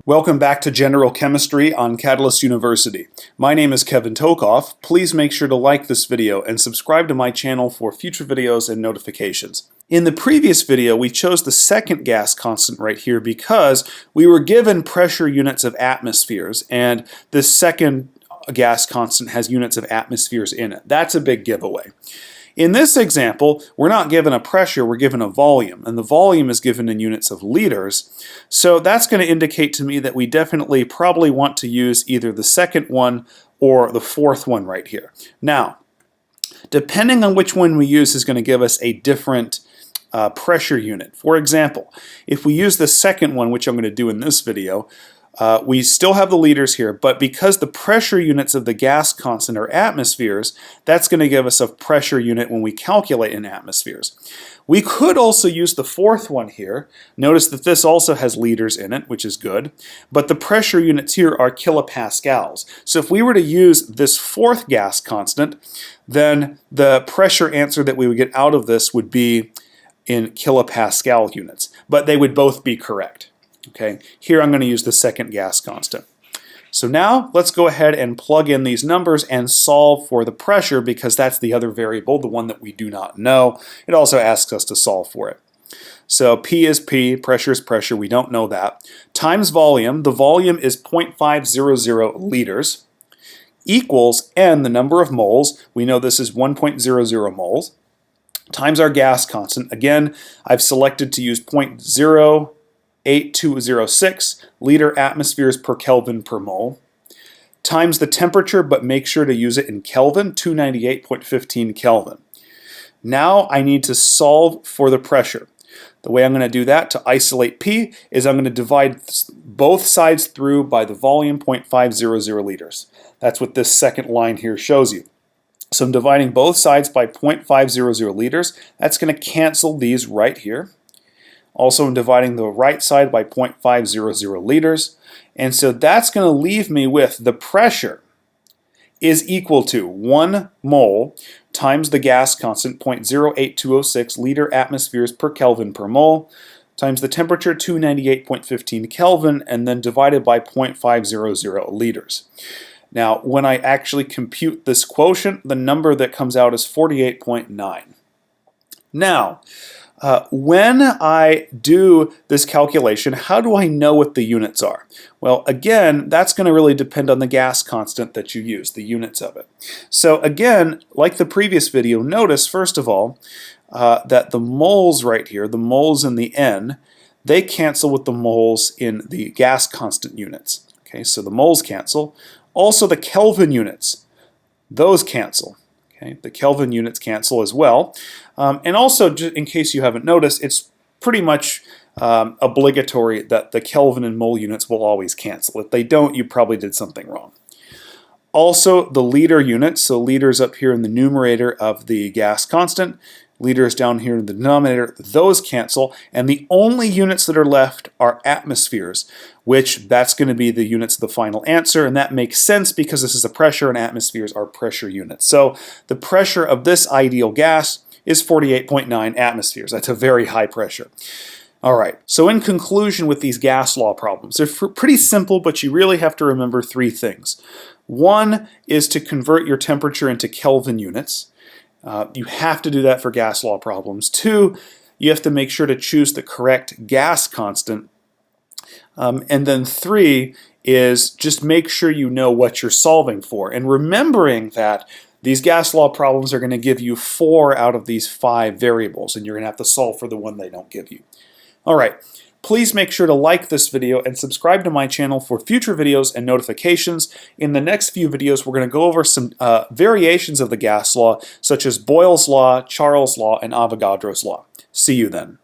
Welcome back to General Chemistry on Catalyst University. My name is Kevin Tokoph. Please make sure to like this video and subscribe to my channel for future videos and notifications. In the previous video, we chose the second gas constant right here because we were given pressure units of atmospheres, and this second gas constant has units of atmospheres in it. That's a big giveaway. In this example, we're not given a pressure, we're given a volume, and the volume is given in units of liters. So that's going to indicate to me that we definitely probably want to use either the second one or the fourth one right here. Now, depending on which one we use is going to give us a different pressure unit. For example, if we use the second one, which I'm going to do in this video, we still have the liters here, but because the pressure units of the gas constant are atmospheres, that's going to give us a pressure unit when we calculate in atmospheres. We could also use the fourth one here. Notice that this also has liters in it, which is good, but the pressure units here are kilopascals. So if we were to use this fourth gas constant, then the pressure answer that we would get out of this would be in kilopascal units, but they would both be correct. Okay, here I'm going to use the second gas constant. So now let's go ahead and plug in these numbers and solve for the pressure, because that's the other variable, the one that we do not know. It also asks us to solve for it. So P is P, pressure is pressure, we don't know that. Times volume, the volume is 0.500 liters, equals N, the number of moles. We know this is 1.00 moles, times our gas constant. Again, I've selected to use 0.08206 liter atmospheres per Kelvin per mole, times the temperature, but make sure to use it in Kelvin, 298.15 Kelvin. Now I need to solve for the pressure. The way I'm going to do that to isolate P is I'm going to divide both sides through by the volume, 0.500 liters. That's what this second line here shows you. So I'm dividing both sides by 0.500 liters. That's going to cancel these right here. Also, I'm dividing the right side by 0.500 liters. And so that's going to leave me with the pressure is equal to 1 mole times the gas constant, 0.08206 liter atmospheres per Kelvin per mole, times the temperature, 298.15 Kelvin, and then divided by 0.500 liters. Now, when I actually compute this quotient, the number that comes out is 48.9. Now, when I do this calculation, how do I know what the units are? Well, again, that's going to really depend on the gas constant that you use, the units of it. So again, like the previous video, notice first of all that the moles right here, the moles in the N, they cancel with the moles in the gas constant units. Okay, so the moles cancel. Also the Kelvin units, those cancel. Okay, the Kelvin units cancel as well. And also, just in case you haven't noticed, it's pretty much obligatory that the Kelvin and mole units will always cancel. If they don't, you probably did something wrong. Also, the liter units, so liters up here in the numerator of the gas constant, liters down here in the denominator, those cancel, and the only units that are left are atmospheres, which that's going to be the units of the final answer, and that makes sense because this is a pressure and atmospheres are pressure units. So the pressure of this ideal gas is 48.9 atmospheres. That's a very high pressure. All right, so in conclusion with these gas law problems, they're pretty simple, but you really have to remember three things. One is to convert your temperature into Kelvin units. You have to do that for gas law problems. Two, you have to make sure to choose the correct gas constant. And then three is just make sure you know what you're solving for. And remembering that these gas law problems are going to give you 4 out of these 5 variables, and you're going to have to solve for the one they don't give you. All right. Please make sure to like this video and subscribe to my channel for future videos and notifications. In the next few videos, we're going to go over some variations of the gas law, such as Boyle's law, Charles' law, and Avogadro's law. See you then.